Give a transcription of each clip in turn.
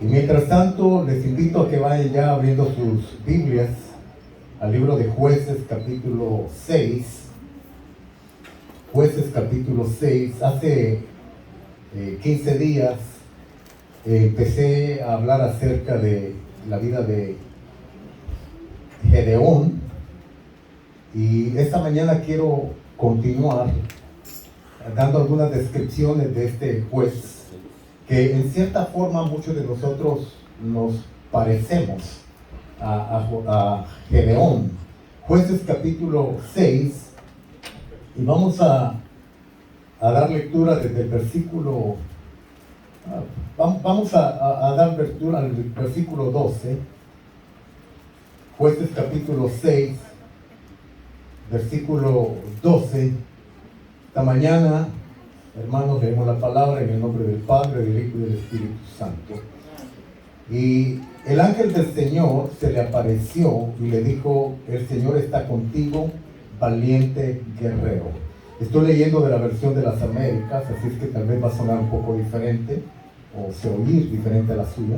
Y mientras tanto, les invito a que vayan ya abriendo sus Biblias al libro de Jueces capítulo 6. Jueces capítulo 6. Hace 15 días empecé a hablar acerca de la vida de Gedeón. Y esta mañana quiero continuar dando algunas descripciones de este juez, que en cierta forma muchos de nosotros nos parecemos a Gedeón. Jueces capítulo 6, y vamos a dar lectura desde el versículo, vamos a dar lectura al versículo 12. Jueces capítulo 6, versículo 12. Esta mañana, hermanos, leemos la palabra en el nombre del Padre, del Hijo y del Espíritu Santo. Y el ángel del Señor se le apareció y le dijo: el Señor está contigo, valiente guerrero. Estoy leyendo de la versión de las Américas, así es que tal vez va a sonar un poco diferente, o se oír diferente a la suya.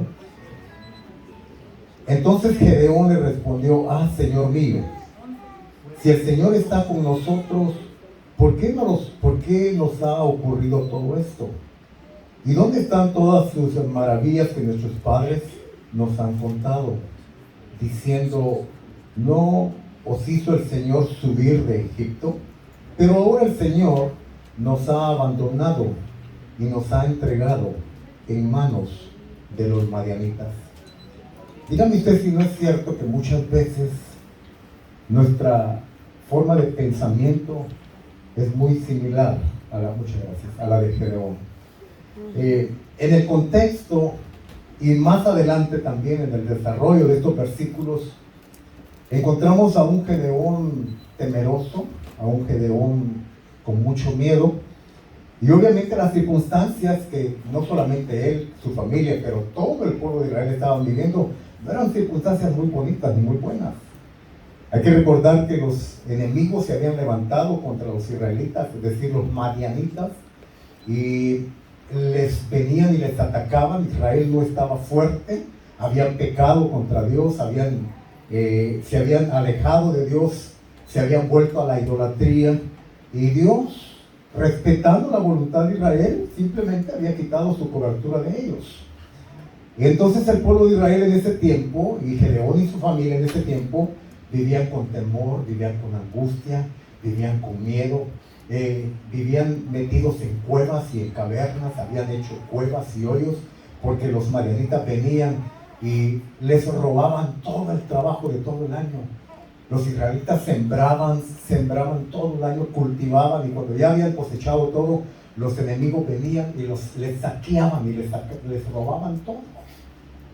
Entonces Gedeón le respondió: Señor mío, si el Señor está con nosotros, ¿por qué nos ha ocurrido todo esto? ¿Y dónde están todas sus maravillas que nuestros padres nos han contado? Diciendo: ¿no os hizo el Señor subir de Egipto? Pero ahora el Señor nos ha abandonado y nos ha entregado en manos de los madianitas. Dígame usted si no es cierto que muchas veces nuestra forma de pensamiento es muy similar a la de Gedeón. En el contexto y más adelante también en el desarrollo de estos versículos, encontramos a un Gedeón temeroso, a un Gedeón con mucho miedo, y obviamente las circunstancias que no solamente él, su familia, pero todo el pueblo de Israel estaban viviendo, no eran circunstancias muy bonitas ni muy buenas. Hay que recordar que los enemigos se habían levantado contra los israelitas, es decir, los madianitas, y les venían y les atacaban. Israel no estaba fuerte, habían pecado contra Dios, se habían alejado de Dios, se habían vuelto a la idolatría, y Dios, respetando la voluntad de Israel, simplemente había quitado su cobertura de ellos. Y entonces el pueblo de Israel en ese tiempo, y Gedeón y su familia en ese tiempo, vivían con temor, vivían con angustia, vivían con miedo, vivían metidos en cuevas y en cavernas, habían hecho cuevas y hoyos, porque los madianitas venían y les robaban todo el trabajo de todo el año. Los israelitas sembraban todo el año, cultivaban, y cuando ya habían cosechado todo, los enemigos venían y les saqueaban y les robaban todo.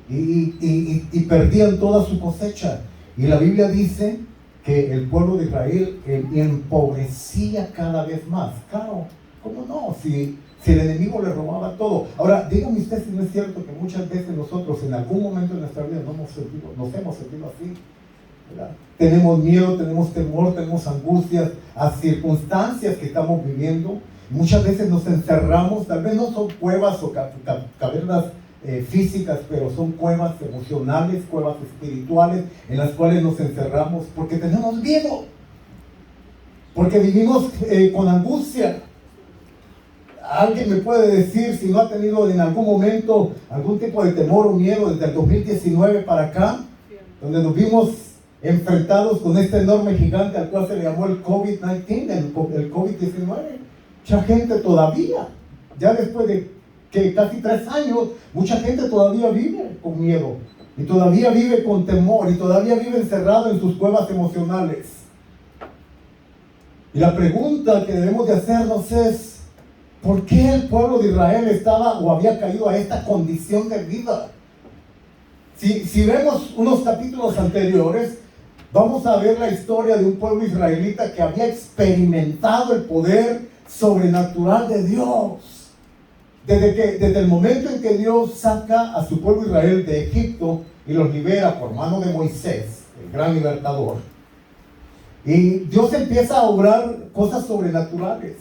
Y perdían toda su cosecha. Y la Biblia dice que el pueblo de Israel empobrecía cada vez más. Claro, ¿cómo no? Si el enemigo le robaba todo. Ahora, dígame usted si no es cierto que muchas veces nosotros en algún momento de nuestra vida nos hemos sentido así, ¿verdad? Tenemos miedo, tenemos temor, tenemos angustias a circunstancias que estamos viviendo. Muchas veces nos encerramos, tal vez no son cuevas o cavernas físicas, pero son cuevas emocionales, cuevas espirituales, en las cuales nos encerramos porque tenemos miedo, porque vivimos con angustia. Alguien me puede decir si no ha tenido en algún momento algún tipo de temor o miedo desde el 2019 para acá, donde nos vimos enfrentados con este enorme gigante al cual se le llamó el COVID-19, el COVID-19. Mucha gente todavía, ya después de que casi 3 años, mucha gente todavía vive con miedo, y todavía vive con temor, y todavía vive encerrado en sus cuevas emocionales. Y la pregunta que debemos de hacernos es: ¿por qué el pueblo de Israel estaba o había caído a esta condición de vida? Si vemos unos capítulos anteriores, vamos a ver la historia de un pueblo israelita que había experimentado el poder sobrenatural de Dios. Desde el momento en que Dios saca a su pueblo Israel de Egipto y los libera por mano de Moisés, el gran libertador, y Dios empieza a obrar cosas sobrenaturales.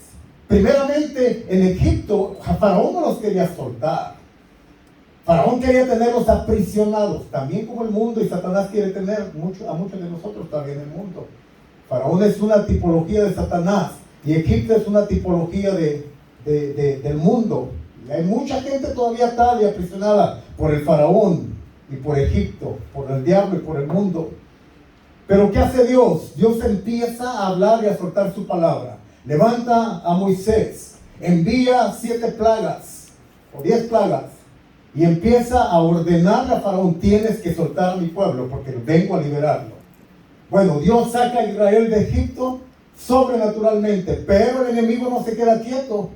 Primeramente, en Egipto, Faraón no los quería soltar. Faraón quería tenerlos aprisionados, también como el mundo, y Satanás quiere tener a muchos de nosotros también en el mundo. Faraón es una tipología de Satanás y Egipto es una tipología del mundo. Y hay mucha gente todavía tal y aprisionada por el Faraón y por Egipto, por el diablo y por el mundo. Pero ¿qué hace Dios? Dios empieza a hablar y a soltar su palabra. Levanta a Moisés, envía 7 plagas o 10 plagas y empieza a ordenarle a Faraón: tienes que soltar a mi pueblo porque vengo a liberarlo. Bueno, Dios saca a Israel de Egipto sobrenaturalmente, pero el enemigo no se queda quieto.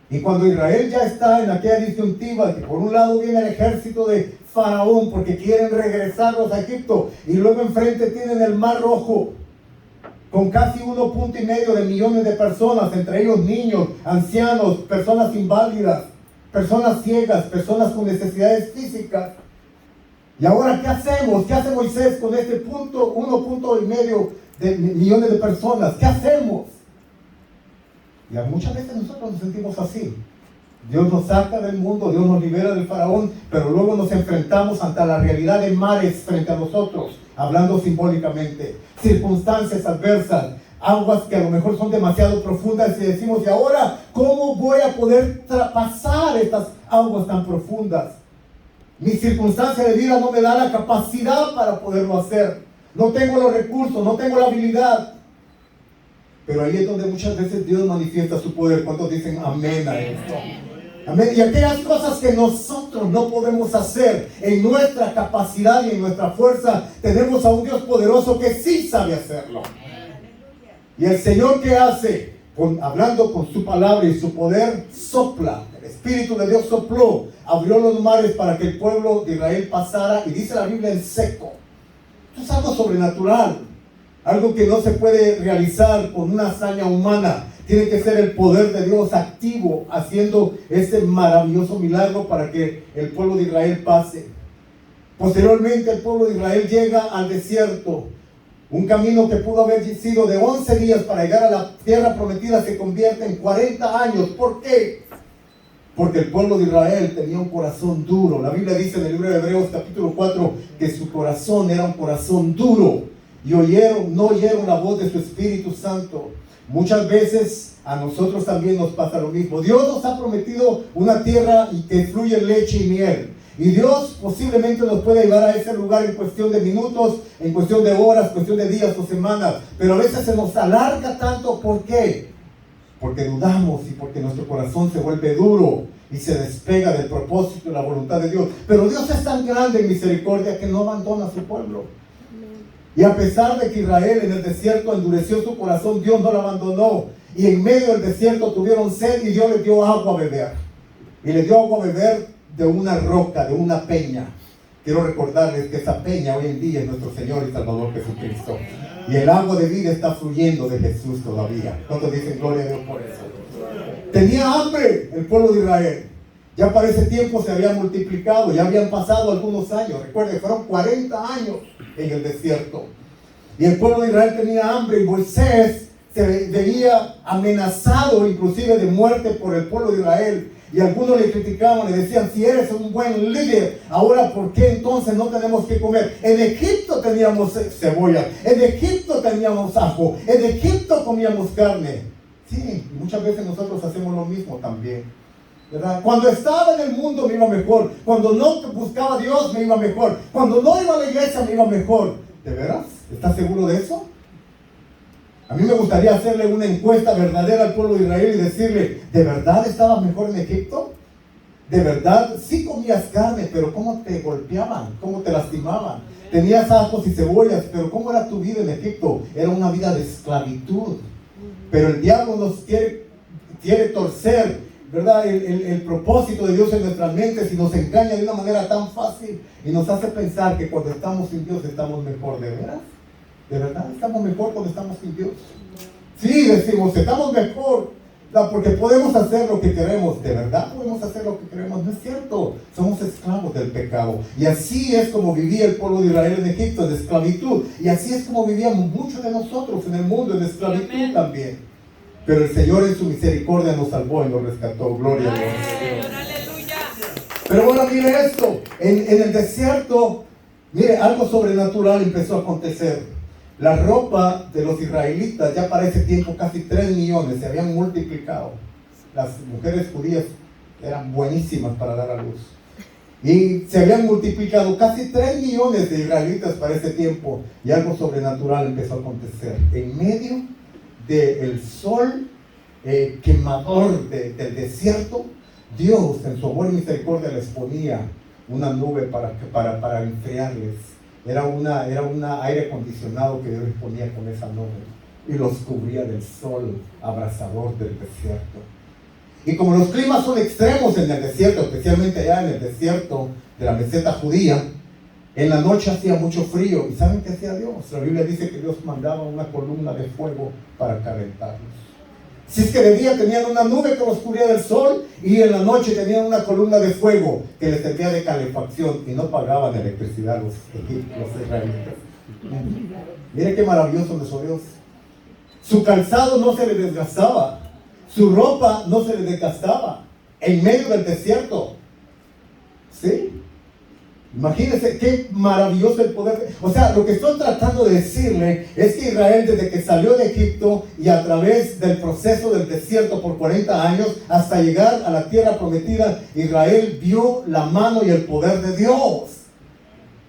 Y cuando Israel ya está en aquella disyuntiva, que por un lado viene el ejército de Faraón porque quieren regresarlos a Egipto, y luego enfrente tienen el Mar Rojo con casi 1,5 millones de personas, entre ellos niños, ancianos, personas inválidas, personas ciegas, personas con necesidades físicas. Y ahora, ¿qué hacemos? ¿Qué hace Moisés con este 1,5 millones de personas? ¿Qué hacemos? Y muchas veces nosotros nos sentimos así. Dios nos saca del mundo, Dios nos libera del Faraón, pero luego nos enfrentamos ante la realidad de mares frente a nosotros, hablando simbólicamente, circunstancias adversas, aguas que a lo mejor son demasiado profundas, y decimos: ¿y ahora cómo voy a poder pasar estas aguas tan profundas? Mi circunstancia de vida no me da la capacidad para poderlo hacer. No tengo los recursos, no tengo la habilidad. Pero ahí es donde muchas veces Dios manifiesta su poder. ¿Cuántos dicen amén a esto? Amén. Y aquellas cosas que nosotros no podemos hacer en nuestra capacidad y en nuestra fuerza, tenemos a un Dios poderoso que sí sabe hacerlo. Y el Señor, ¿qué hace? Hablando con su palabra y su poder, sopla. El Espíritu de Dios sopló, abrió los mares para que el pueblo de Israel pasara, y dice la Biblia, en seco. Esto es algo sobrenatural, algo que no se puede realizar con una hazaña humana. Tiene que ser el poder de Dios activo, haciendo ese maravilloso milagro para que el pueblo de Israel pase. Posteriormente, el pueblo de Israel llega al desierto. Un camino que pudo haber sido de 11 días para llegar a la tierra prometida se convierte en 40 años. ¿Por qué? Porque el pueblo de Israel tenía un corazón duro. La Biblia dice en el libro de Hebreos capítulo 4 que su corazón era un corazón duro. Y no oyeron la voz de su Espíritu Santo. Muchas veces a nosotros también nos pasa lo mismo. Dios nos ha prometido una tierra que fluye leche y miel. Y Dios posiblemente nos puede llevar a ese lugar en cuestión de minutos, en cuestión de horas, cuestión de días o semanas. Pero a veces se nos alarga tanto. ¿Por qué? Porque dudamos y porque nuestro corazón se vuelve duro y se despega del propósito y la voluntad de Dios. Pero Dios es tan grande en misericordia que no abandona a su pueblo. Y a pesar de que Israel en el desierto endureció su corazón, Dios no lo abandonó. Y en medio del desierto tuvieron sed y Dios les dio agua a beber. Y les dio agua a beber de una roca, de una peña. Quiero recordarles que esa peña hoy en día es nuestro Señor y Salvador Jesucristo. Y el agua de vida está fluyendo de Jesús todavía. ¿Cuántos dicen gloria a Dios por eso? Tenía hambre el pueblo de Israel. Ya para ese tiempo se había multiplicado, ya habían pasado algunos años. Recuerden, fueron 40 años en el desierto. Y el pueblo de Israel tenía hambre, y Moisés se veía amenazado inclusive de muerte por el pueblo de Israel. Y algunos le criticaban, le decían: si eres un buen líder, ahora ¿por qué entonces no tenemos que comer? En Egipto teníamos cebolla, en Egipto teníamos ajo, en Egipto comíamos carne. Sí, muchas veces nosotros hacemos lo mismo también, ¿verdad? Cuando estaba en el mundo me iba mejor, cuando no buscaba a Dios me iba mejor, cuando no iba a la iglesia me iba mejor. ¿De veras? ¿Estás seguro de eso? A mí me gustaría hacerle una encuesta verdadera al pueblo de Israel y decirle: ¿de verdad estabas mejor en Egipto? ¿De verdad? Sí comías carne, pero ¿cómo te golpeaban? ¿Cómo te lastimaban? Tenías ajos y cebollas, pero ¿cómo era tu vida en Egipto? Era una vida de esclavitud. Pero el diablo nos quiere torcer, ¿verdad? El propósito de Dios en nuestras mentes, y nos engaña de una manera tan fácil y nos hace pensar que cuando estamos sin Dios estamos mejor. ¿De veras? ¿De verdad estamos mejor cuando estamos sin Dios? Sí, decimos, estamos mejor, ¿verdad? Porque podemos hacer lo que queremos. ¿De verdad podemos hacer lo que queremos? No es cierto. Somos esclavos del pecado. Y así es como vivía el pueblo de Israel en Egipto, en esclavitud. Y así es como vivíamos muchos de nosotros en el mundo, en esclavitud también. Pero el Señor en su misericordia nos salvó y nos rescató. Gloria a Dios. Pero ahora mire esto, en el desierto, mire, algo sobrenatural empezó a acontecer. La ropa de los israelitas ya para ese tiempo casi 3 millones se habían multiplicado. Las mujeres judías eran buenísimas para dar a luz. Y se habían multiplicado casi 3 millones de israelitas para ese tiempo. Y algo sobrenatural empezó a acontecer. En medio del sol quemador del desierto, Dios en su amor y misericordia les ponía una nube para enfriarles. Era un aire acondicionado que Dios les ponía con esa nube y los cubría del sol abrasador del desierto. Y como los climas son extremos en el desierto, especialmente allá en el desierto de la meseta judía, en la noche hacía mucho frío. ¿Y saben qué hacía Dios? La Biblia dice que Dios mandaba una columna de fuego para calentarlos. Si es que de día tenían una nube que los cubría del sol y en la noche tenían una columna de fuego que les servía de calefacción y no pagaban electricidad los israelitas. Mire qué maravilloso nuestro Dios. Su calzado no se le desgastaba, su ropa no se le desgastaba en medio del desierto. ¿Sí? Imagínense qué maravilloso el poder. O sea, lo que estoy tratando de decirle es que Israel, desde que salió de Egipto y a través del proceso del desierto por 40 años hasta llegar a la tierra prometida, Israel vio la mano y el poder de Dios.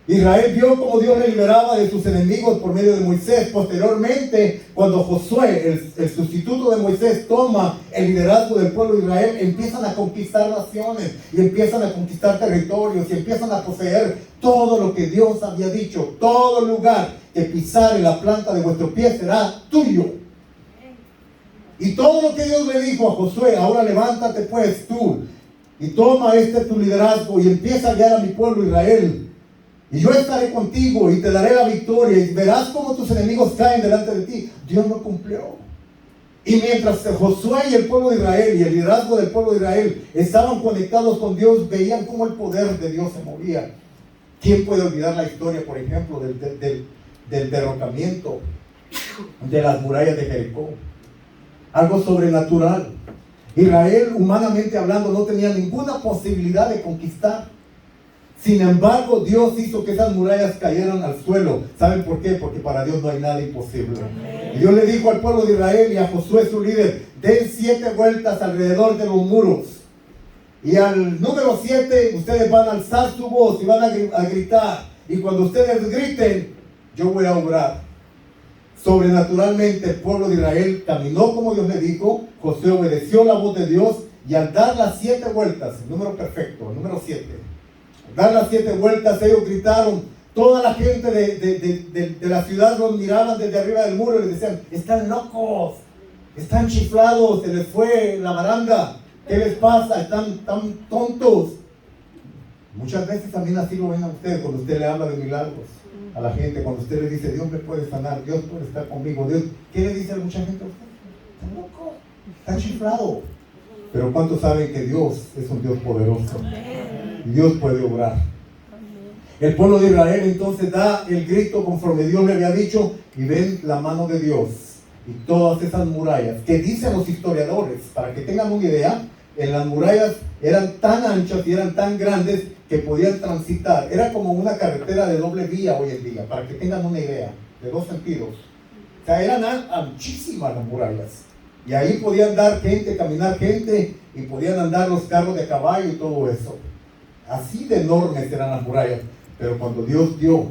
Israel vio cómo Dios le liberaba de sus enemigos por medio de Moisés. Posteriormente, cuando Josué, el sustituto de Moisés, toma el liderazgo del pueblo de Israel, empiezan a conquistar naciones y empiezan a conquistar territorios y empiezan a poseer todo lo que Dios había dicho. Todo lugar que pisare la planta de vuestro pie será tuyo. Y todo lo que Dios le dijo a Josué: ahora levántate pues tú y toma tu liderazgo y empieza a guiar a mi pueblo Israel. Y yo estaré contigo y te daré la victoria y verás cómo tus enemigos caen delante de ti. Dios no cumplió. Y mientras Josué y el pueblo de Israel y el liderazgo del pueblo de Israel estaban conectados con Dios, veían cómo el poder de Dios se movía. ¿Quién puede olvidar la historia, por ejemplo, del derrocamiento de las murallas de Jericó? Algo sobrenatural. Israel, humanamente hablando, no tenía ninguna posibilidad de conquistar. Sin embargo, Dios hizo que esas murallas cayeran al suelo. ¿Saben por qué? Porque para Dios no hay nada imposible. Y Dios le dijo al pueblo de Israel y a Josué su líder: den 7 vueltas alrededor de los muros. Y al número 7 ustedes van a alzar su voz y van a gritar. Y cuando ustedes griten, yo voy a obrar. Sobrenaturalmente el pueblo de Israel caminó como Dios le dijo. Josué obedeció la voz de Dios y al dar las 7 vueltas, el número perfecto, el número 7, dar las 7 vueltas, ellos gritaron. Toda la gente de la ciudad los miraban desde arriba del muro y les decían: están locos, están chiflados, se les fue la baranda, ¿qué les pasa? Están tan tontos. Muchas veces también así lo ven a ustedes cuando usted le habla de milagros a la gente, cuando usted le dice: Dios me puede sanar, Dios puede estar conmigo, Dios. ¿Qué le dice a mucha gente a usted? Están locos, están chiflados. Pero ¿cuántos saben que Dios es un Dios poderoso? Dios puede obrar. El pueblo de Israel entonces da el grito conforme Dios le había dicho y ven la mano de Dios y todas esas murallas que dicen los historiadores, para que tengan una idea, en las murallas eran tan anchas y eran tan grandes que podían transitar. Era como una carretera de doble vía hoy en día, para que tengan una idea, de 2 sentidos. O sea, eran anchísimas las murallas. Y ahí podían dar gente, caminar gente, y podían andar los carros de caballo y todo eso. Así de enormes eran las murallas. Pero cuando Dios dio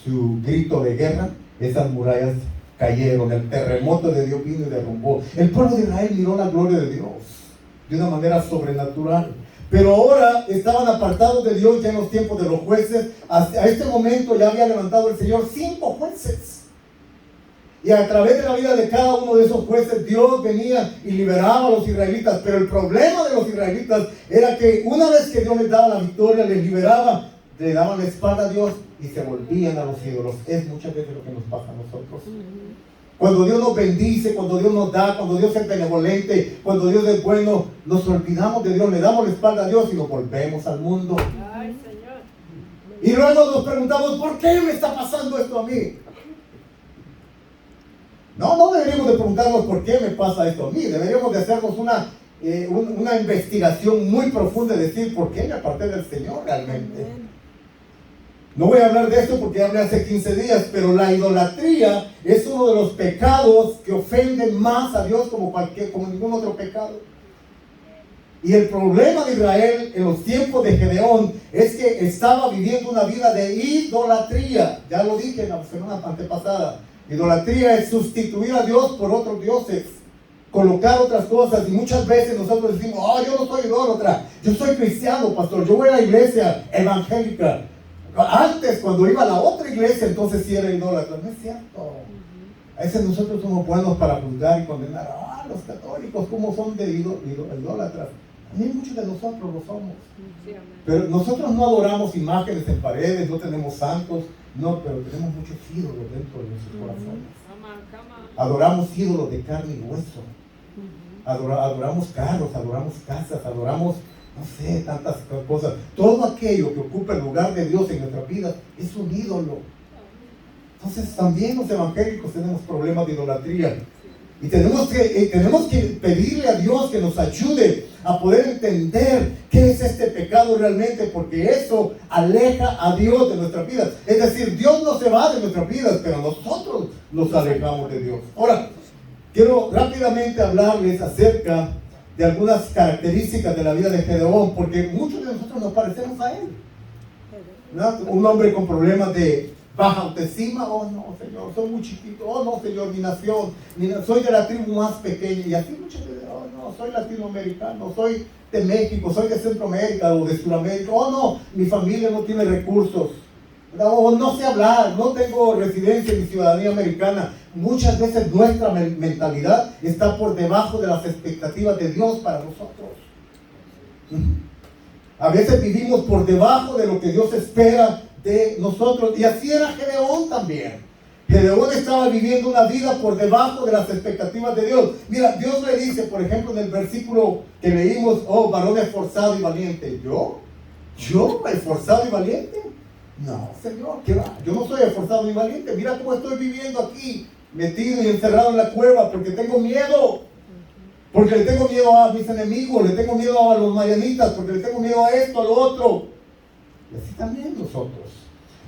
su grito de guerra, esas murallas cayeron. El terremoto de Dios vino y derrumbó. El pueblo de Israel miró la gloria de Dios de una manera sobrenatural. Pero ahora estaban apartados de Dios ya en los tiempos de los jueces. Hasta este momento ya había levantado el Señor 5 jueces. Y a través de la vida de cada uno de esos jueces, Dios venía y liberaba a los israelitas. Pero el problema de los israelitas era que una vez que Dios les daba la victoria, les liberaba, le daban la espalda a Dios y se volvían a los ídolos. Es muchas veces lo que nos pasa a nosotros. Cuando Dios nos bendice, cuando Dios nos da, cuando Dios es benevolente, cuando Dios es bueno, nos olvidamos de Dios, le damos la espalda a Dios y nos volvemos al mundo. Ay, Señor. Y luego nos preguntamos: ¿por qué me está pasando esto a mí? No deberíamos de preguntarnos por qué me pasa esto a mí. Deberíamos de hacernos una investigación muy profunda de decir por qué me aparté del Señor realmente. No voy a hablar de esto porque hablé hace 15 días, pero la idolatría es uno de los pecados que ofenden más a Dios como ningún otro pecado. Y el problema de Israel en los tiempos de Gedeón es que estaba viviendo una vida de idolatría. Ya lo dije en la semana antepasada. Idolatría es sustituir a Dios por otros dioses, colocar otras cosas. Y muchas veces nosotros decimos, yo no soy idólatra, yo soy cristiano, pastor, yo voy a la iglesia evangélica. Antes, cuando iba a la otra iglesia, entonces sí era idólatra. No es cierto. A veces nosotros somos buenos para juzgar y condenar. Los católicos, ¿cómo son de idólatras? También muchos de nosotros lo somos. Pero nosotros no adoramos imágenes en paredes, no tenemos santos, no, pero tenemos muchos ídolos dentro de nuestros corazones. Adoramos ídolos de carne y hueso. Adoramos carros, adoramos casas, adoramos, no sé, tantas cosas. Todo aquello que ocupa el lugar de Dios en nuestra vida es un ídolo. Entonces también los evangélicos tenemos problemas de idolatría. Y tenemos que pedirle a Dios que nos ayude a poder entender qué es este pecado realmente, porque eso aleja a Dios de nuestras vidas. Es decir, Dios no se va de nuestras vidas, pero nosotros nos alejamos de Dios. Ahora, quiero rápidamente hablarles acerca de algunas características de la vida de Gedeón, porque muchos de nosotros nos parecemos a él, ¿no? Un hombre con problemas de baja autoestima. No, Señor, soy muy chiquito. No, Señor, mi nación, soy de la tribu más pequeña. Y así muchas veces, no, soy latinoamericano, soy de México, soy de Centroamérica o de Sudamérica. No, mi familia no tiene recursos. No sé hablar, no tengo residencia ni ciudadanía americana. Muchas veces nuestra mentalidad está por debajo de las expectativas de Dios para nosotros. A veces vivimos por debajo de lo que Dios espera de nosotros, y así era Gedeón también. Gedeón estaba viviendo una vida por debajo de las expectativas de Dios. Mira, Dios le dice, por ejemplo, en el versículo que leímos, varón esforzado y valiente. ¿Yo esforzado y valiente? No, Señor, ¿qué va? Yo no soy esforzado ni valiente. Mira cómo estoy viviendo aquí, metido y encerrado en la cueva, porque tengo miedo. Porque le tengo miedo a mis enemigos, le tengo miedo a los madianitas, porque le tengo miedo a esto, a lo otro. Y así también nosotros.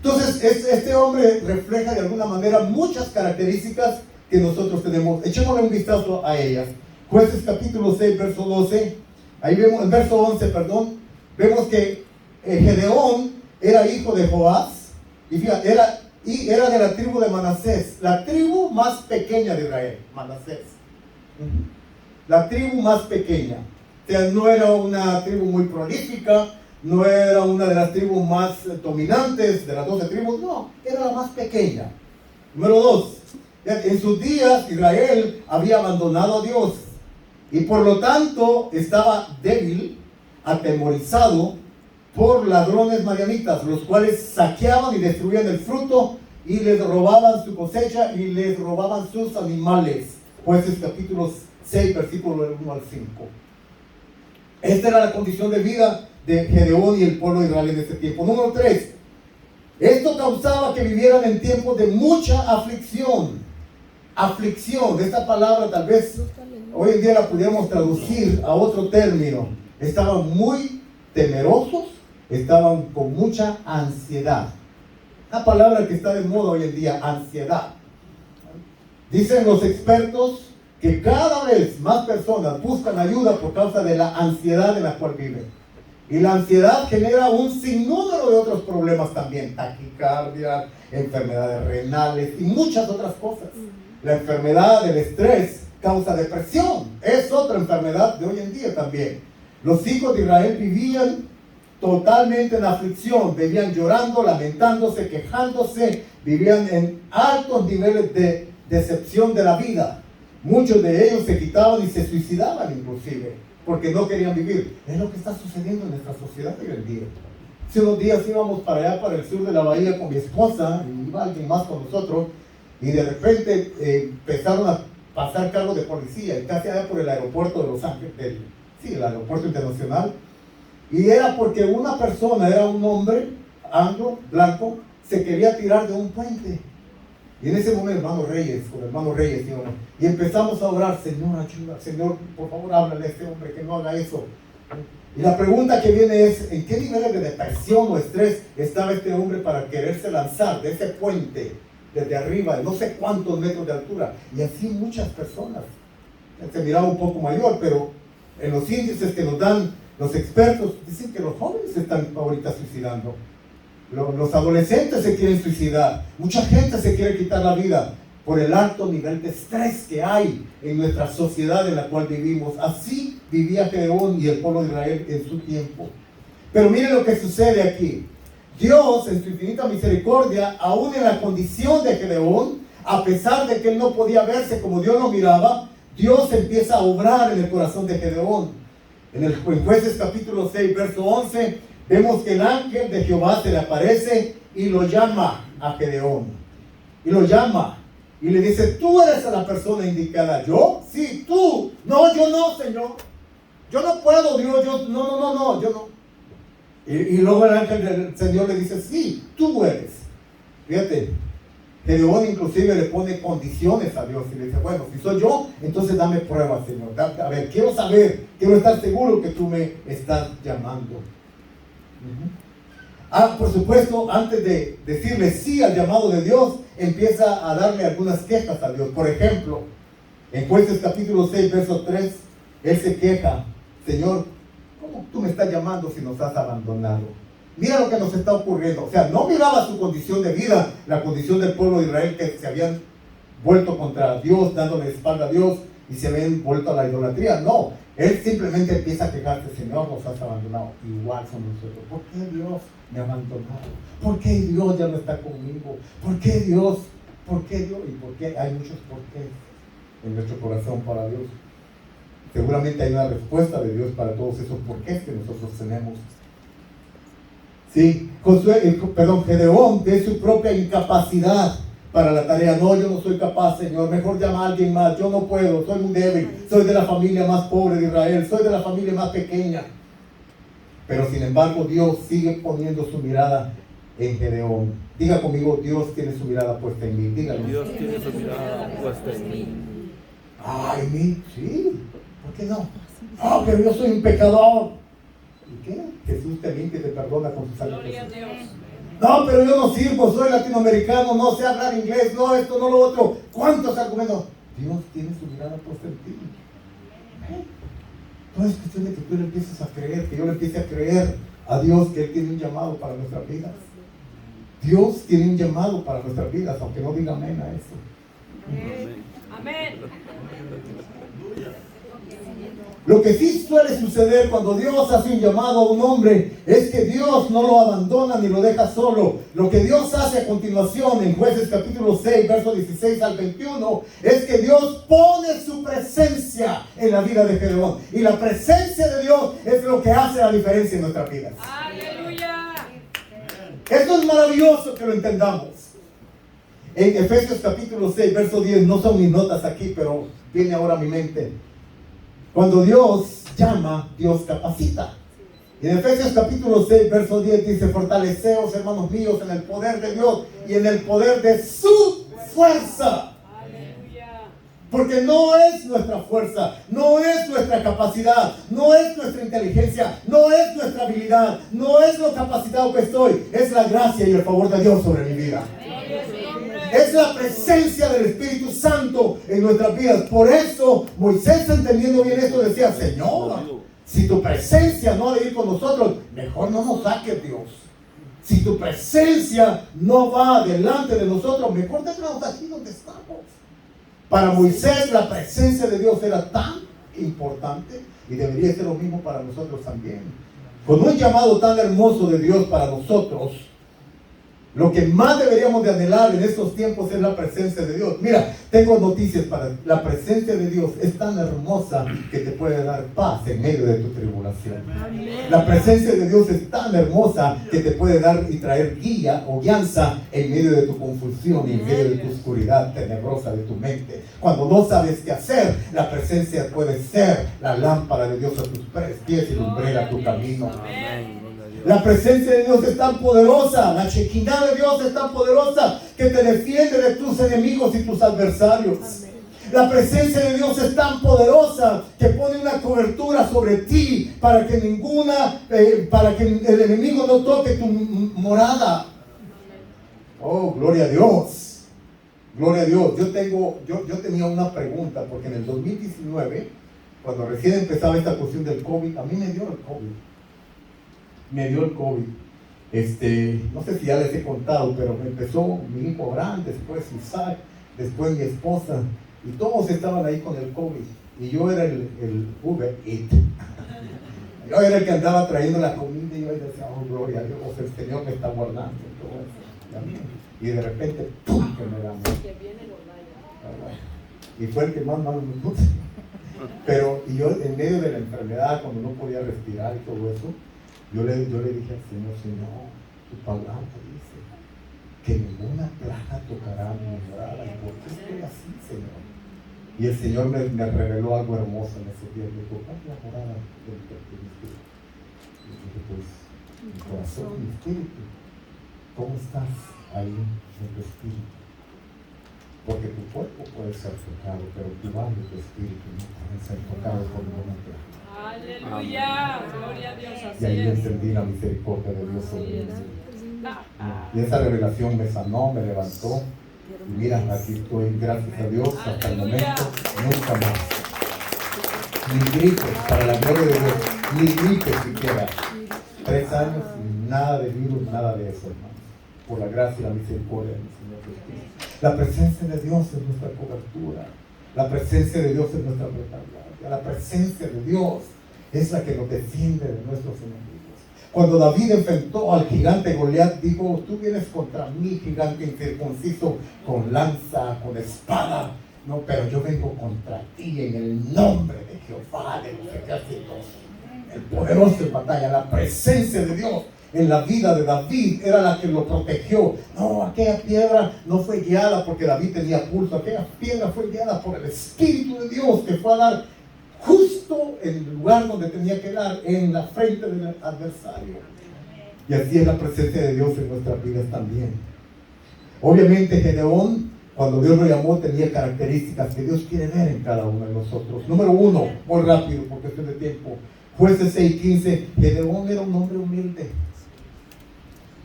Entonces, este hombre refleja de alguna manera muchas características que nosotros tenemos. Echémosle un vistazo a ellas. Jueces capítulo 6, verso 12. Ahí vemos, el verso 11, perdón. Vemos que Gedeón era hijo de Joás. Y fíjate, era de la tribu de Manasés. La tribu más pequeña de Israel. Manasés. La tribu más pequeña. O sea, no era una tribu muy prolífica. No era una de las tribus más dominantes de las 12 tribus, no, era la más pequeña. Número 2, en sus días Israel había abandonado a Dios y por lo tanto estaba débil, atemorizado por ladrones madianitas, los cuales saqueaban y destruían el fruto y les robaban su cosecha y les robaban sus animales. Jueces capítulo 6, versículo 1 al 5. Esta era la condición de vida de Gedeón y el pueblo de Israel en ese tiempo. Número 3, esto causaba que vivieran en tiempos de mucha aflicción. Aflicción, esta palabra tal vez hoy en día la pudiéramos traducir a otro término. Estaban muy temerosos, estaban con mucha ansiedad. Una palabra que está de moda hoy en día, ansiedad. Dicen los expertos que cada vez más personas buscan ayuda por causa de la ansiedad en la cual viven. Y la ansiedad genera un sinnúmero de otros problemas también, taquicardia, enfermedades renales y muchas otras cosas. La enfermedad del estrés causa depresión, es otra enfermedad de hoy en día también. Los hijos de Israel vivían totalmente en aflicción, vivían llorando, lamentándose, quejándose, vivían en altos niveles de decepción de la vida. Muchos de ellos se quitaban y se suicidaban inclusive, porque no querían vivir. Es lo que está sucediendo en nuestra sociedad hoy en día. Hace unos días íbamos para allá, para el sur de la bahía con mi esposa, y iba alguien más con nosotros, y de repente empezaron a pasar carros de policía, y casi allá por el aeropuerto de Los Ángeles, el aeropuerto internacional, y era porque una persona, era un hombre anglo, blanco, se quería tirar de un puente. Y en ese momento, con hermano Reyes, y empezamos a orar, Señor, ayuda, Señor, por favor, háblale a este hombre que no haga eso. Y la pregunta que viene es, ¿en qué nivel de depresión o estrés estaba este hombre para quererse lanzar de ese puente desde arriba, de no sé cuántos metros de altura? Y así muchas personas. Él se miraba un poco mayor, pero en los índices que nos dan los expertos, dicen que los jóvenes se están ahorita suicidando. Los adolescentes se quieren suicidar. Mucha gente se quiere quitar la vida por el alto nivel de estrés que hay en nuestra sociedad en la cual vivimos. Así vivía Gedeón y el pueblo de Israel en su tiempo. Pero miren lo que sucede aquí. Dios, en su infinita misericordia, aún en la condición de Gedeón, a pesar de que él no podía verse como Dios lo miraba, Dios empieza a obrar en el corazón de Gedeón. En Jueces capítulo 6, verso 11, vemos que el ángel de Jehová se le aparece y lo llama a Gedeón. Y lo llama. Y le dice, tú eres la persona indicada. ¿Yo? Sí, tú. No, yo no, Señor. Yo no puedo, Dios. Yo no. Y luego el ángel del Señor le dice, sí, tú eres. Fíjate, Gedeón inclusive le pone condiciones a Dios. Y le dice, bueno, si soy yo, entonces dame pruebas, Señor. A ver, quiero saber, quiero estar seguro que tú me estás llamando. Por supuesto, antes de decirle sí al llamado de Dios, empieza a darle algunas quejas a Dios. Por ejemplo, en Jueces capítulo 6, verso 3, él se queja, Señor, ¿cómo tú me estás llamando si nos has abandonado? Mira lo que nos está ocurriendo. O sea, no miraba su condición de vida, la condición del pueblo de Israel que se habían vuelto contra Dios, dándole espalda a Dios y se habían vuelto a la idolatría. No, él simplemente empieza a quejarse, Señor, nos has abandonado. Igual somos nosotros. ¿Por qué Dios me ha abandonado? ¿Por qué Dios ya no está conmigo? ¿Por qué Dios? ¿Por qué Dios? ¿Y por qué? Hay muchos por qué en nuestro corazón para Dios. Seguramente hay una respuesta de Dios para todos esos porqués que nosotros tenemos. Sí, Gedeón de su propia incapacidad para la tarea. No, yo no soy capaz, Señor, mejor llama a alguien más, yo no puedo, soy muy débil, soy de la familia más pobre de Israel, soy de la familia más pequeña. Pero sin embargo Dios sigue poniendo su mirada en Gedeón. Diga conmigo, Dios tiene su mirada puesta en mí. Dígalo. Dios tiene su mirada puesta en mí. Ay, mí, sí, ¿por qué no? No, pero yo soy un pecador. ¿Y qué? Jesús te limpia y te perdona con su sangre. Gloria a Dios. No, pero yo no sirvo, soy latinoamericano, no sé hablar inglés, no esto, no lo otro. ¿Cuántos argumentos? Dios tiene su mirada puesta en ti. Todo es cuestión de que tú le empieces a creer, que yo le empiece a creer a Dios que Él tiene un llamado para nuestras vidas. Dios tiene un llamado para nuestras vidas, aunque no diga amén a eso. Amén. Lo que sí suele suceder cuando Dios hace un llamado a un hombre es que Dios no lo abandona ni lo deja solo. Lo que Dios hace a continuación en Jueces capítulo 6, versos 16 al 21, es que Dios pone su presencia en la vida de Gedeón. Y la presencia de Dios es lo que hace la diferencia en nuestras vidas. Aleluya. Esto es maravilloso que lo entendamos. En Efesios capítulo 6, verso 10, no son mis notas aquí, pero viene ahora a mi mente. Cuando Dios llama, Dios capacita. Y en Efesios capítulo 6, verso 10 dice, fortaleceos, hermanos míos, en el poder de Dios y en el poder de su fuerza. Aleluya. Porque no es nuestra fuerza, no es nuestra capacidad, no es nuestra inteligencia, no es nuestra habilidad, no es lo capacitado que estoy, es la gracia y el favor de Dios sobre mi vida. Es la presencia del Espíritu Santo en nuestras vidas. Por eso Moisés, entendiendo bien esto, decía, Señor, si tu presencia no ha de ir con nosotros, mejor no nos saques, Dios. Si tu presencia no va delante de nosotros, mejor déjanos aquí donde estamos. Para Moisés la presencia de Dios era tan importante y debería ser lo mismo para nosotros también. Con un llamado tan hermoso de Dios para nosotros, lo que más deberíamos de anhelar en estos tiempos es la presencia de Dios. Mira, tengo noticias para ti. La presencia de Dios es tan hermosa que te puede dar paz en medio de tu tribulación. La presencia de Dios es tan hermosa que te puede dar y traer guía o guianza en medio de tu confusión y en medio de tu oscuridad tenebrosa de tu mente. Cuando no sabes qué hacer, la presencia puede ser la lámpara de Dios a tus pies y lumbrera tu camino. La presencia de Dios es tan poderosa, la Shekinah de Dios es tan poderosa que te defiende de tus enemigos y tus adversarios. La presencia de Dios es tan poderosa que pone una cobertura sobre ti para que para que el enemigo no toque tu morada. Oh, gloria a Dios. Gloria a Dios. Yo tenía una pregunta, porque en el 2019, cuando recién empezaba esta cuestión del COVID, a mí me dio el COVID. No sé si ya les he contado, pero me empezó mi hijo Abraham, después Isaac, después mi esposa, y todos estaban ahí con el COVID. Y yo era el Uber Eat. Yo era el que andaba trayendo la comida y yo decía, oh, gloria a Dios, el Señor me está guardando. Y de repente, ¡pum!, que me da muerte. Y fue el que más malo me puso. Pero, y yo en medio de la enfermedad, cuando no podía respirar y todo eso, yo le dije al Señor, Señor, tu palabra dice que ninguna plaga tocará mi morada. ¿Y por qué estoy así, Señor? Y el Señor me reveló algo hermoso en ese día. Me dijo, ¿cuál es la morada del espíritu? Y dije, pues, mi corazón, mi espíritu. ¿Cómo estás ahí en tu espíritu? Porque tu cuerpo puede ser tocado, pero tu alma y tu espíritu no pueden ser tocados por ninguna plaga. Aleluya, gloria a Dios, así Y ahí es. entendí la misericordia de Dios sobre mí. Y esa revelación me sanó, me levantó. Y mira, aquí estoy, gracias a Dios, hasta el momento, nunca más. Ni gripe, para la gloria de Dios, ni gripe siquiera. 3 años y nada de virus, nada de eso, hermano. Por la gracia y la misericordia de mi Señor Jesucristo. La presencia de Dios es nuestra cobertura. La presencia de Dios es nuestra retaguardia. La presencia de Dios es la que nos defiende de nuestros enemigos. Cuando David enfrentó al gigante Goliat, dijo, tú vienes contra mí, gigante incircunciso, con lanza, con espada. No, pero yo vengo contra ti en el nombre de Jehová de los ejércitos. El poderoso en batalla, la presencia de Dios en la vida de David era la que lo protegió. No, aquella piedra no fue guiada porque David tenía pulso. Aquella piedra fue guiada por el Espíritu de Dios que fue a dar justo en el lugar donde tenía que dar, en la frente del adversario. Y así es la presencia de Dios en nuestras vidas también. Obviamente Gedeón, cuando Dios lo llamó, tenía características que Dios quiere ver en cada uno de nosotros. Número 1, muy rápido porque estoy de tiempo. Jueces 6:15, Gedeón era un hombre humilde.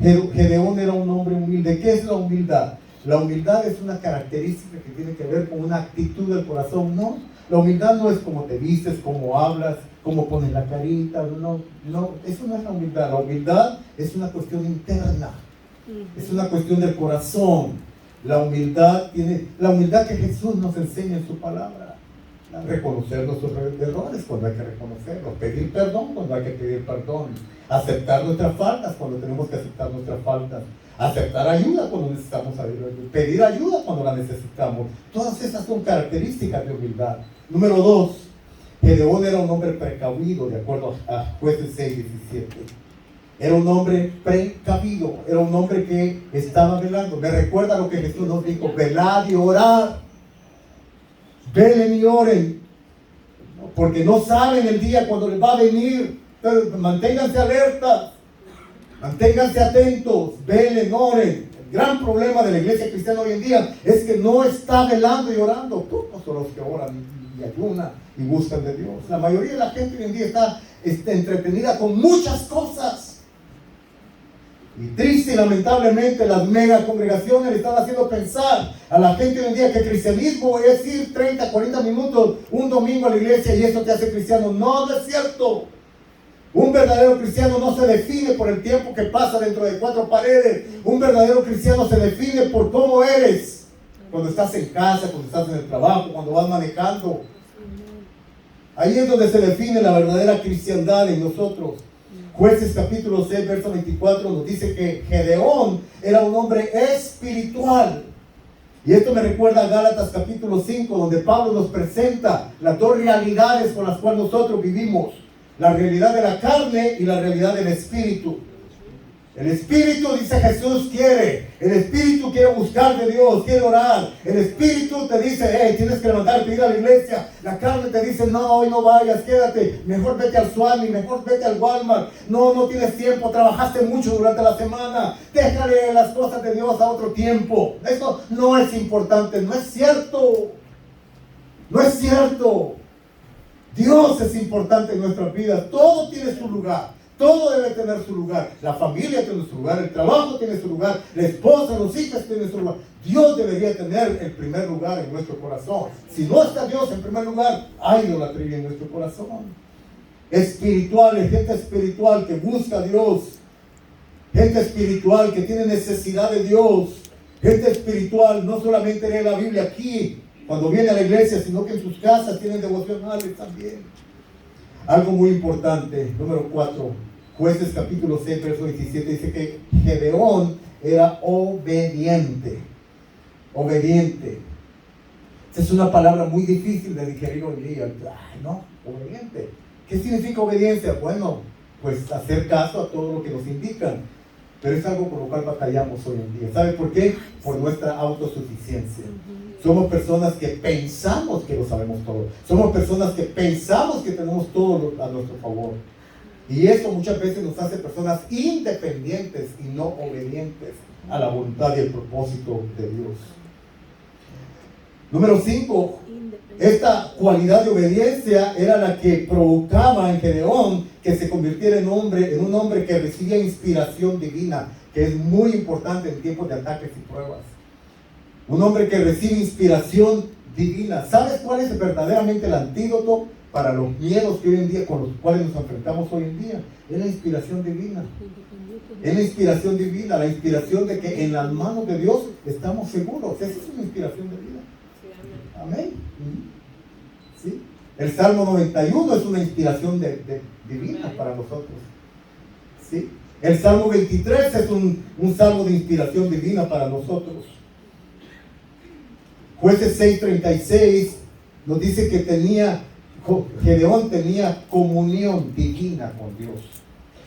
Gedeón era un hombre humilde. ¿Qué es la humildad? La humildad es una característica que tiene que ver con una actitud del corazón. No, la humildad no es como te vistes, cómo hablas, cómo pones la carita. No, eso no es la humildad. La humildad es una cuestión interna. Es una cuestión del corazón. La humildad que Jesús nos enseña en su palabra. Reconocer nuestros errores cuando hay que reconocerlos, pedir perdón cuando hay que pedir perdón, aceptar nuestras faltas cuando tenemos que aceptar nuestras faltas, aceptar ayuda cuando necesitamos ayuda, pedir ayuda cuando la necesitamos. Todas esas son características de humildad. Número 2, Gedeón era un hombre precavido, de acuerdo a Jueces 6:17. Era un hombre precavido, era un hombre que estaba velando. Me recuerda lo que Jesús nos dijo: velad y orad. Velen y oren, porque no saben el día cuando les va a venir. Entonces, manténganse alertas, manténganse atentos, velen, oren. El gran problema de la iglesia cristiana hoy en día es que no está velando y orando. Pocos son los que oran y ayunan y buscan de Dios. La mayoría de la gente hoy en día está entretenida con muchas cosas. Y triste y lamentablemente las mega congregaciones le están haciendo pensar a la gente hoy en día que el cristianismo es ir 30, 40 minutos un domingo a la iglesia y eso te hace cristiano. No, no es cierto. Un verdadero cristiano no se define por el tiempo que pasa dentro de 4 paredes. Un verdadero cristiano se define por cómo eres cuando estás en casa, cuando estás en el trabajo, cuando vas manejando. Ahí es donde se define la verdadera cristiandad en nosotros. Jueces capítulo 6, verso 24 nos dice que Gedeón era un hombre espiritual. Y esto me recuerda a Gálatas capítulo 5, donde Pablo nos presenta las 2 realidades con las cuales nosotros vivimos: la realidad de la carne y la realidad del espíritu. El Espíritu, dice Jesús, quiere. El Espíritu quiere buscar de Dios, quiere orar. El Espíritu te dice, hey, tienes que levantarte, ir a la iglesia. La carne te dice, no, hoy no vayas, quédate. Mejor vete al Swami, mejor vete al Walmart. No tienes tiempo, trabajaste mucho durante la semana. Déjale las cosas de Dios a otro tiempo. Eso no es importante, no es cierto. No es cierto. Dios es importante en nuestras vidas. Todo tiene su lugar. Todo debe tener su lugar. La familia tiene su lugar, el trabajo tiene su lugar, la esposa, los hijos tienen su lugar. Dios debería tener el primer lugar en nuestro corazón. Si no está Dios en primer lugar, hay idolatría en nuestro corazón. Espirituales, gente espiritual que busca a Dios. Gente espiritual que tiene necesidad de Dios. Gente espiritual no solamente lee la Biblia aquí, cuando viene a la iglesia, sino que en sus casas tienen devocionales también. Algo muy importante, número 4. Jueces capítulo 6, verso 17, dice que Gedeón era obediente. Obediente. Esa es una palabra muy difícil de digerir hoy día. Ay, no, obediente. ¿Qué significa obediencia? Bueno, pues hacer caso a todo lo que nos indican. Pero es algo por lo cual batallamos hoy en día. ¿Sabe por qué? Por nuestra autosuficiencia. Somos personas que pensamos que lo sabemos todo. Somos personas que pensamos que tenemos todo a nuestro favor. Y eso muchas veces nos hace personas independientes y no obedientes a la voluntad y el propósito de Dios. Número 5. Esta cualidad de obediencia era la que provocaba en Gedeón que se convirtiera en un hombre que recibía inspiración divina, que es muy importante en tiempos de ataques y pruebas. Un hombre que recibe inspiración divina. ¿Sabes cuál es verdaderamente el antídoto para los miedos que hoy en día, con los cuales nos enfrentamos hoy en día? Es la inspiración divina. Es la inspiración divina, la inspiración de que en las manos de Dios estamos seguros. Esa es una inspiración divina. Amén. ¿Sí? El Salmo 91 es una inspiración divina para nosotros. ¿Sí? El Salmo 23 es un salmo de inspiración divina para nosotros. Jueces 6:36 nos dice que Gedeón tenía comunión divina con Dios.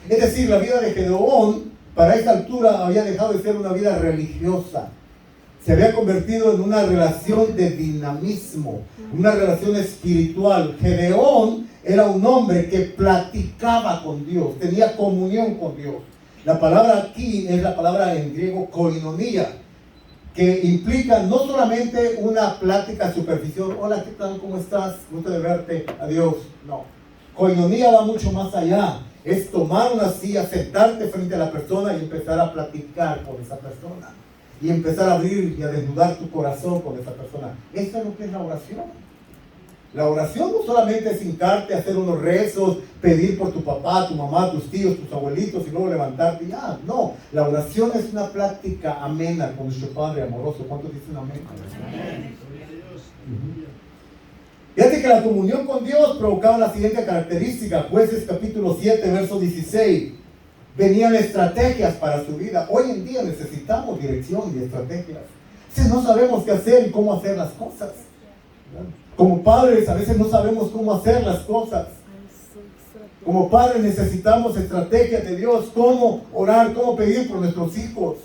Es decir, la vida de Gedeón para esta altura había dejado de ser una vida religiosa. Se había convertido en una relación de dinamismo, una relación espiritual. Gedeón era un hombre que platicaba con Dios, tenía comunión con Dios. La palabra aquí es la palabra en griego koinonia, que implica no solamente una plática superficial. Hola, ¿qué tal? ¿Cómo estás? Gusto de verte. Adiós. No. Koinonia va mucho más allá. Es tomar una silla, sentarte frente a la persona y empezar a platicar con esa persona. Y empezar a abrir y a desnudar tu corazón con esa persona. Eso es lo que es la oración. La oración no solamente es hincarte, hacer unos rezos, pedir por tu papá, tu mamá, tus tíos, tus abuelitos y luego levantarte y ya. No, la oración es una práctica amena con nuestro Padre amoroso. ¿Cuántos dicen amén? Amén. Fíjate que la comunión con Dios provocaba la siguiente característica. Jueces capítulo 7, verso 16. Venían estrategias para su vida. Hoy en día necesitamos dirección y estrategias. Si no sabemos qué hacer y cómo hacer las cosas. Como padres a veces no sabemos cómo hacer las cosas. Como padres necesitamos estrategias de Dios. Cómo orar, cómo pedir por nuestros hijos.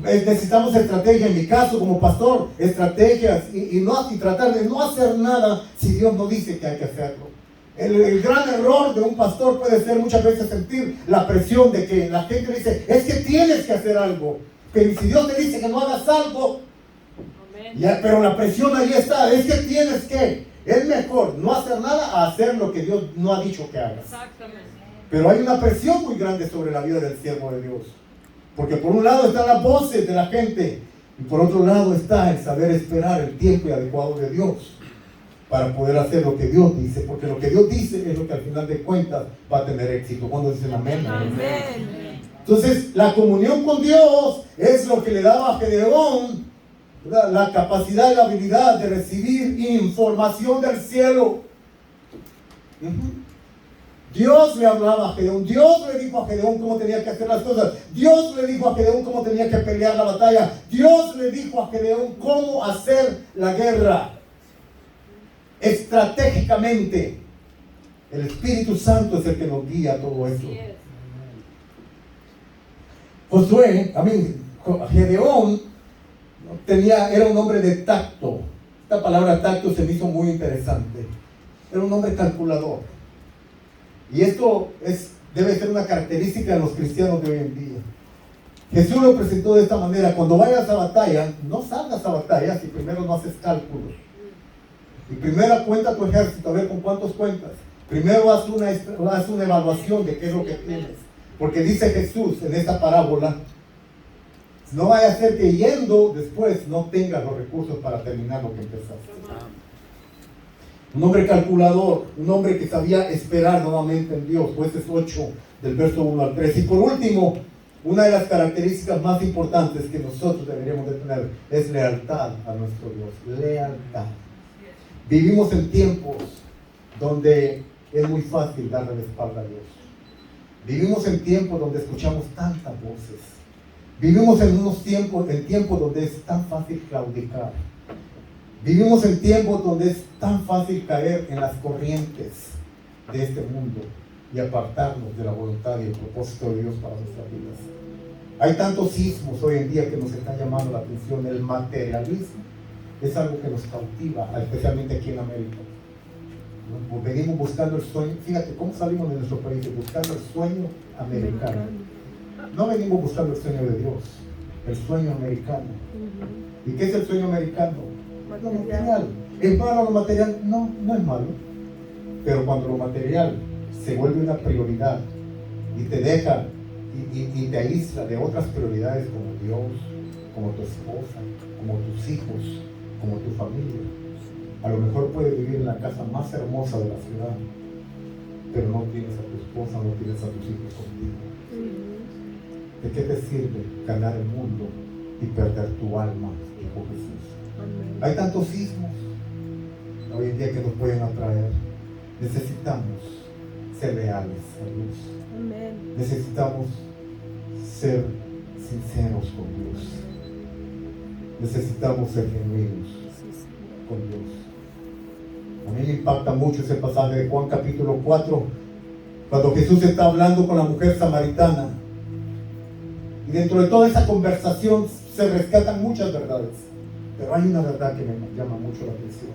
Necesitamos estrategia, en mi caso como pastor, estrategias y tratar de no hacer nada si Dios no dice que hay que hacerlo. El gran error de un pastor puede ser muchas veces sentir la presión de que la gente dice, es que tienes que hacer algo. Pero si Dios te dice que no hagas algo, ya, pero la presión ahí está, es que tienes que. Es mejor no hacer nada a hacer lo que Dios no ha dicho que hagas. Exactamente. Pero hay una presión muy grande sobre la vida del siervo de Dios. Porque por un lado están las voces de la gente y por otro lado está el saber esperar el tiempo adecuado de Dios para poder hacer lo que Dios dice, porque lo que Dios dice es lo que al final de cuentas va a tener éxito. Cuando dicen amén. Amén. Entonces la comunión con Dios es lo que le daba a Gedeón la capacidad y la habilidad de recibir información del cielo. Dios le hablaba a Gedeón, Dios le dijo a Gedeón cómo tenía que hacer las cosas, Dios le dijo a Gedeón cómo tenía que pelear la batalla, Dios le dijo a Gedeón cómo hacer la guerra estratégicamente. El Espíritu Santo es el que nos guía a todo eso. Gedeón era un hombre de tacto. Esta palabra tacto se me hizo muy interesante. Era un hombre calculador. Y esto debe ser una característica de los cristianos de hoy en día. Jesús lo presentó de esta manera: cuando vayas a batalla, no salgas a batalla si primero no haces cálculos. Y primero cuenta tu ejército, a ver con cuántos cuentas. Primero haz una evaluación de qué es lo que tienes. Porque dice Jesús en esta parábola: no vaya a ser que yendo después no tengas los recursos para terminar lo que empezaste. Un hombre calculador, un hombre que sabía esperar nuevamente en Dios. Jueces 8, del verso 1 al 3. Y por último, una de las características más importantes que nosotros deberíamos de tener es lealtad a nuestro Dios. Lealtad. Vivimos en tiempos donde es muy fácil darle la espalda a Dios. Vivimos en tiempos donde escuchamos tantas voces. Vivimos en tiempos donde es tan fácil claudicar. Vivimos en tiempos donde es tan fácil caer en las corrientes de este mundo y apartarnos de la voluntad y el propósito de Dios para nuestras vidas. Hay tantos sismos hoy en día que nos están llamando la atención. El materialismo es algo que nos cautiva, especialmente aquí en América. Venimos buscando el sueño. Fíjate cómo salimos de nuestro país, buscando el sueño americano. No venimos buscando el sueño de Dios, el sueño americano. ¿Y qué es el sueño americano? Lo material. ¿Es malo lo material? No, no es malo. Pero cuando lo material se vuelve una prioridad y te deja y te aísla de otras prioridades como Dios, como tu esposa, como tus hijos, como tu familia, a lo mejor puedes vivir en la casa más hermosa de la ciudad, pero no tienes a tu esposa, no tienes a tus hijos contigo. ¿De qué te sirve ganar el mundo y perder tu alma, dijo Jesús? Hay tantos sismos hoy en día que nos pueden atraer. Necesitamos ser leales a Dios. Necesitamos ser sinceros con Dios. Necesitamos ser genuinos con Dios. A mí me impacta mucho ese pasaje de Juan capítulo 4, cuando Jesús está hablando con la mujer samaritana. Y dentro de toda esa conversación se rescatan muchas verdades. Pero hay una verdad que me llama mucho la atención.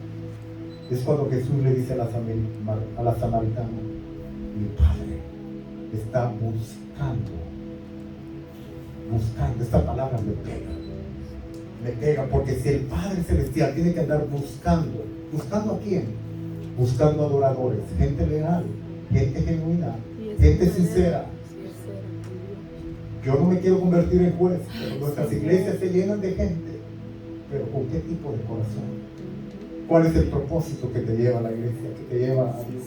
Es cuando Jesús le dice a la samaritana: mi Padre está buscando. Esta palabra me pega, porque si el Padre Celestial tiene que andar ¿buscando a quién? Buscando adoradores, gente leal, gente genuina, gente sincera. Yo no me quiero convertir en juez, pero nuestras iglesias se llenan de gente. Pero ¿con qué tipo de corazón? ¿Cuál es el propósito que te lleva a la iglesia, que te lleva a Dios?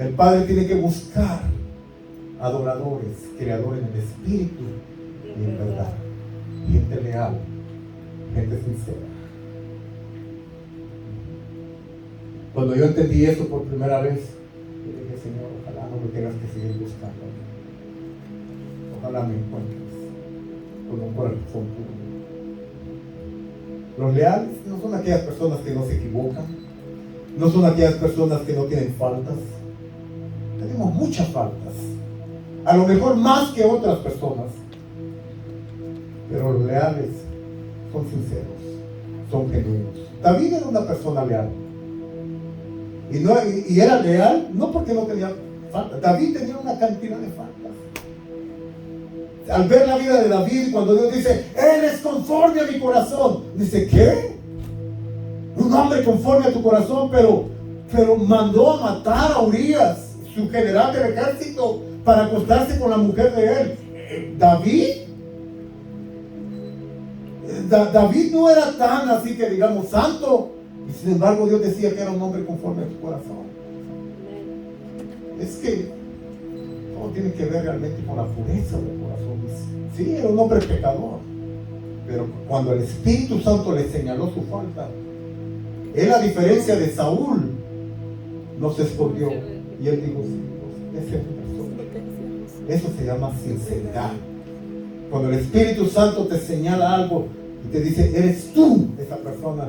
El Padre tiene que buscar adoradores, creadores en el espíritu y en verdad. Gente leal, gente sincera. Cuando yo entendí eso por primera vez, yo dije: Señor, ojalá no me tengas que seguir buscando. Ojalá me encuentres con un corazón puro. Los leales no son aquellas personas que no se equivocan, no son aquellas personas que no tienen faltas. Tenemos muchas faltas, a lo mejor más que otras personas, pero los leales son sinceros, son genuinos. David era una persona leal, y era leal no porque no tenía faltas. David tenía una cantidad de faltas. Al ver la vida de David, cuando Dios dice: Él es conforme a mi corazón, dice: ¿qué? Un hombre conforme a tu corazón, pero mandó a matar a Urías, su general del ejército, para acostarse con la mujer de él. David no era tan así que digamos santo, y sin embargo Dios decía que era un hombre conforme a tu corazón. Es que todo tiene que ver realmente con la pureza del corazón. Sí, era un hombre pecador, pero cuando el Espíritu Santo le señaló su falta, él, a diferencia de Saúl, no se escondió, y él dijo: sí, esa es mi persona. Eso se llama sinceridad. Cuando el Espíritu Santo te señala algo y te dice: eres tú esa persona,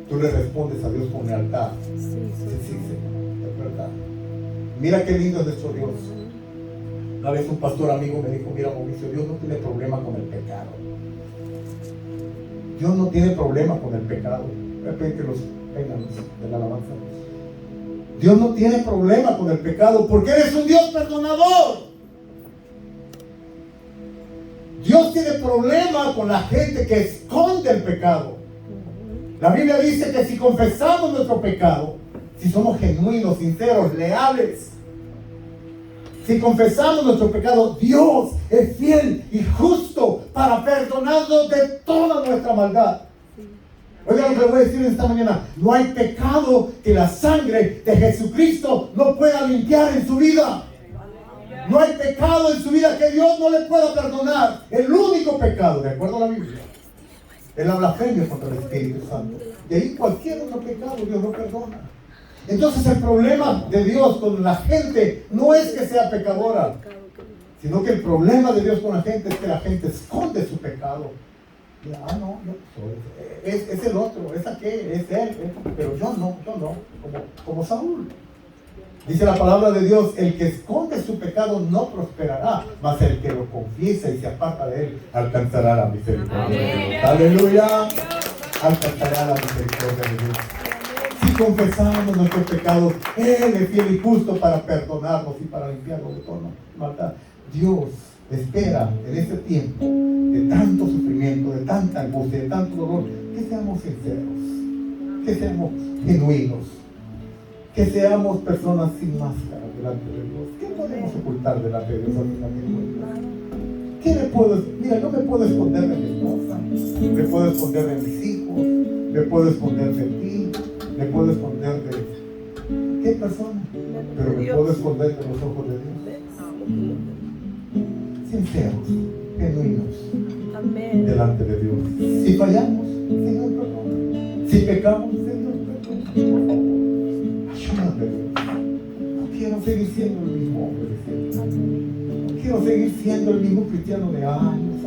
tú le respondes a Dios con lealtad. Sí, Señor, es verdad. Mira qué lindo es nuestro Dios. Una vez un pastor amigo me dijo, mira Mauricio, Dios no tiene problema con el pecado. Dios no tiene problema con el pecado. Voy a pedir que los vengan de la alabanza. Dios no tiene problema con el pecado porque eres un Dios perdonador. Dios tiene problema con la gente que esconde el pecado. La Biblia dice que si confesamos nuestro pecado, si somos genuinos, sinceros, leales, si confesamos nuestro pecado, Dios es fiel y justo para perdonarnos de toda nuestra maldad. Oiga lo que le voy a decir esta mañana. No hay pecado que la sangre de Jesucristo no pueda limpiar en su vida. No hay pecado en su vida que Dios no le pueda perdonar. El único pecado, de acuerdo a la Biblia, es la blasfemia contra el Espíritu Santo. Y ahí cualquier otro pecado Dios no perdona. Entonces el problema de Dios con la gente no es que sea pecadora, sino que el problema de Dios con la gente es que la gente esconde su pecado. No soy. Es el otro, es aquel, es él, pero yo no, como Saúl. Dice la palabra de Dios, el que esconde su pecado no prosperará, mas el que lo confiesa y se aparta de él alcanzará la misericordia de Dios. Aleluya, alcanzará la misericordia de Dios. Si confesamos nuestros pecados, Él es fiel y justo para perdonarnos y para limpiarnos de toda maldad. Dios espera en este tiempo de tanto sufrimiento, de tanta angustia, de tanto dolor, que seamos sinceros, que seamos genuinos, que seamos personas sin máscara delante de Dios. ¿Qué podemos ocultar delante de Dios al final de cuentas? ¿Qué le puedo? Mira, no me puedo esconder de mi esposa, me puedo esconder de mis hijos, me puedo esconder de ti, me puedo esconder de qué persona, pero me puedo esconder de los ojos de Dios. Sinceros, genuinos, delante de Dios. Si fallamos, Señor, perdón. Si pecamos, Señor, perdón. Por favor, ayúdame, Dios. No quiero seguir siendo el mismo hombre de siempre. No quiero seguir siendo el mismo cristiano de años.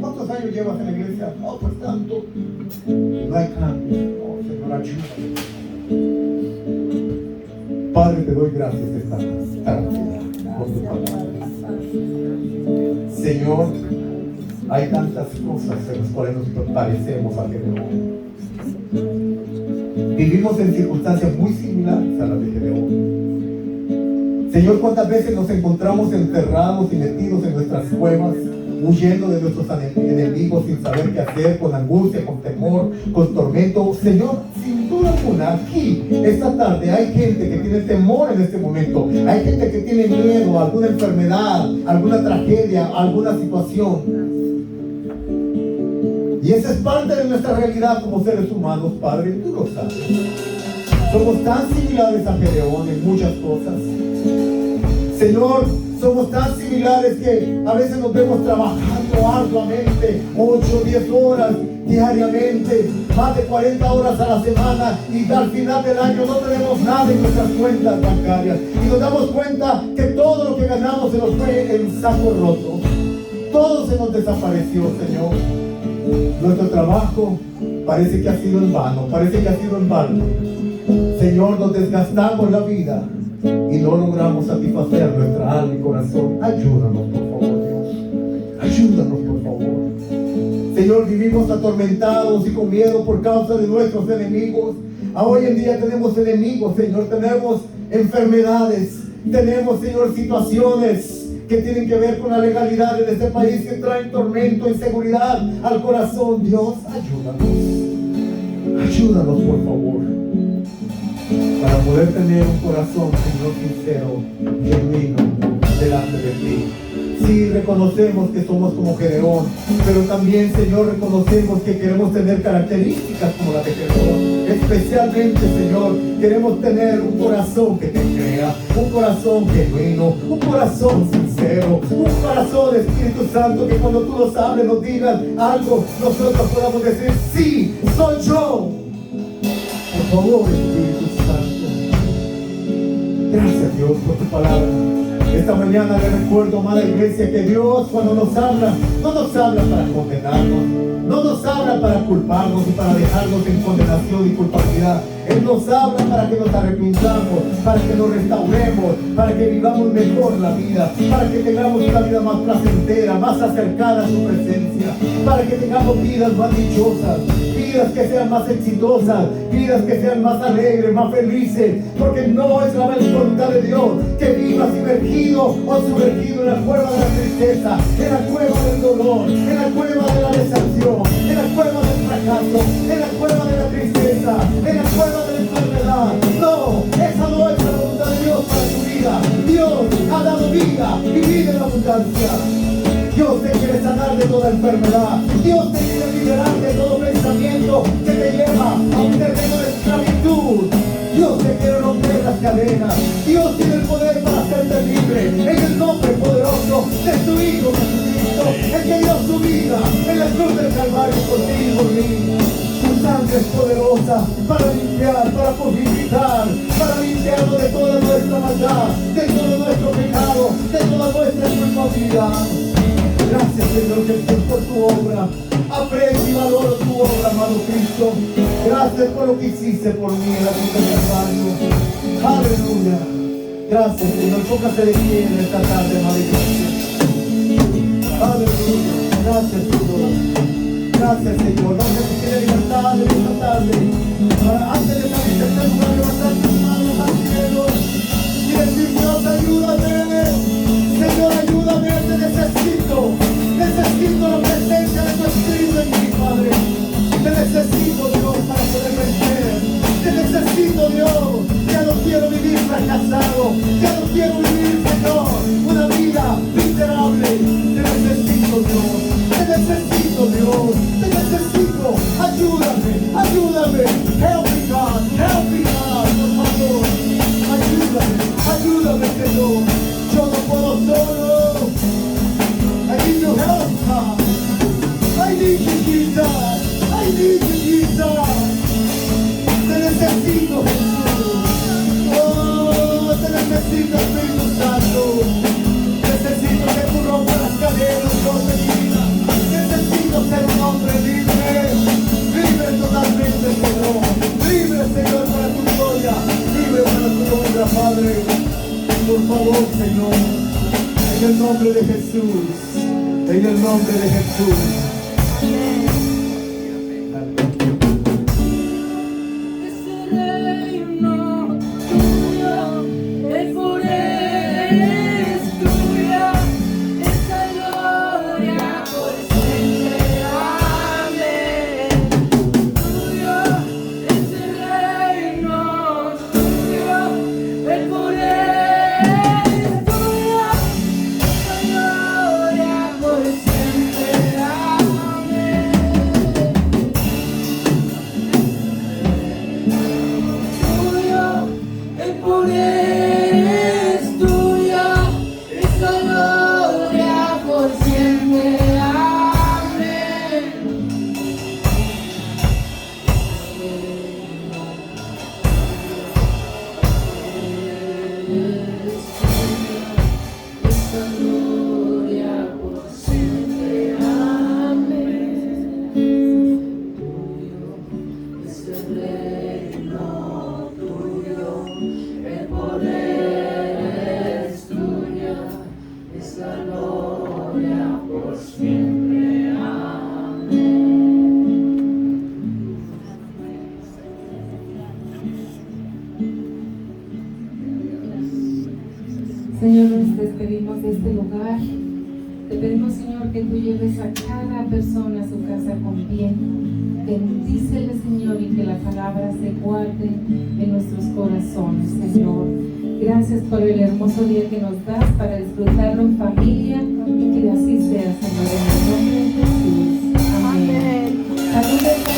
¿Cuántos años llevas en la iglesia? No, pues tanto. No hay cambio. No, Señor, ayúdame. Padre, te doy gracias esta tarde por tu palabra. Señor, hay tantas cosas en las cuales nos parecemos a Gedeón. Vivimos en circunstancias muy similares a las de Gedeón. Señor, ¿cuántas veces nos encontramos enterrados y metidos en nuestras cuevas, huyendo de nuestros enemigos sin saber qué hacer, con angustia, con temor, con tormento? Señor, sin duda alguna, aquí, esta tarde, hay gente que tiene temor en este momento. Hay gente que tiene miedo a alguna enfermedad, alguna tragedia, alguna situación. Y esa es parte de nuestra realidad como seres humanos, Padre, tú lo sabes. Somos tan similares a Gedeón en muchas cosas. Señor, somos tan similares que a veces nos vemos trabajando arduamente, 8 o 10 horas diariamente, más de 40 horas a la semana, y al final del año no tenemos nada en nuestras cuentas bancarias. Y nos damos cuenta que todo lo que ganamos se nos fue en saco roto. Todo se nos desapareció, Señor. Nuestro trabajo parece que ha sido en vano, parece que ha sido en balde. Señor, nos desgastamos la vida y no logramos satisfacer nuestra alma y corazón. Ayúdanos, por favor, Dios. Ayúdanos, por favor. Señor, vivimos atormentados y con miedo por causa de nuestros enemigos. Hoy en día tenemos enemigos, Señor. Tenemos enfermedades. Tenemos, Señor, situaciones que tienen que ver con la legalidad de este país, que traen tormento, inseguridad al corazón. Dios, ayúdanos. Ayúdanos, por favor, para poder tener un corazón, Señor, sincero, genuino, delante de ti. Sí, reconocemos que somos como Gedeón, pero también, Señor, reconocemos que queremos tener características como la de Gedeón. Especialmente, Señor, queremos tener un corazón que te crea, un corazón genuino, un corazón sincero, un corazón, Espíritu Santo, que cuando tú nos hables, nos digas algo, nosotros podamos decir, sí, soy yo. Por favor, Espíritu Santo. Gracias, Dios, por tu palabra. Esta mañana le recuerdo, amada iglesia, que Dios, cuando nos habla, no nos habla para condenarnos, no nos habla para culparnos y para dejarnos en condenación y culpabilidad. Él nos habla para que nos arrepintamos, para que nos restauremos, para que vivamos mejor la vida, para que tengamos una vida más placentera, más acercada a su presencia, para que tengamos vidas más dichosas, vidas que sean más exitosas, vidas que sean más alegres, más felices, porque no es la voluntad de Dios que vivas sumergido o sumergido en la cueva de la tristeza, en la cueva del dolor, en la cueva de la decepción, en la cueva del fracaso, en la cueva de la tristeza, en la cueva de la enfermedad. No, esa no es la voluntad de Dios para tu vida. Dios ha dado vida y vida en abundancia. Dios te quiere sanar de toda enfermedad. Dios te quiere liberar de todo pensamiento que te lleva a un terreno de esclavitud. Dios te quiere romper las cadenas. Dios tiene el poder para hacerte libre. En el nombre poderoso de tu Hijo Jesucristo, el que dio su vida en la cruz del Calvario por ti y por mí. Su sangre es poderosa para limpiar, para purificar, para limpiarnos de toda nuestra maldad, de todo nuestro pecado, de toda nuestra culpabilidad. Gracias, Señor Jesús, por tu obra. Aprecio y valoro tu obra, amado Cristo. Gracias por lo que hiciste por mí en la cruz del Calvario. Aleluya. Gracias, Señor. Póngase de pie en esta tarde, amado Cristo. Aleluya. Gracias, Señor. Gracias, Señor. No se tiene libertad en esta tarde. Antes de salir de este lugar, levantar tus manos al cielo y decir: Dios, ayúdame. Señor, ayúdame, te necesito. Necesito la presencia de tu Espíritu en mí, Padre. Te necesito, Dios, para poder vencer. Te necesito, Dios. Ya no quiero vivir fracasado. Ya no quiero vivir, Señor, una vida miserable. Te necesito, Dios. Te necesito, Dios. Te necesito. Ayúdame, ayúdame. Help me, God. Help me, God. Por favor. Ayúdame, ayúdame, Señor. Yo no puedo solo. I need your help, God. I need you, Jesus. I need you, Jesus. Te necesito, Jesús. Oh, te necesito, Espíritu Santo. Necesito que tú rompas las cadenas, Dios de mi vida. Necesito ser un hombre libre. Libre totalmente, Señor. Libre, Señor, para tu gloria. Libre para tu honra, Padre. Por favor, Señor. En el nombre de Jesús. En el nombre de Jesús. Señor, nos despedimos de este lugar. Te pedimos, Señor, que tú lleves a cada persona a su casa con bien. Bendícele, Señor, y que la palabra se guarde en nuestros corazones, Señor. Gracias por el hermoso día que nos das para disfrutarlo en familia y que así sea, Señor, en el nombre de Jesús. Amén. Amén.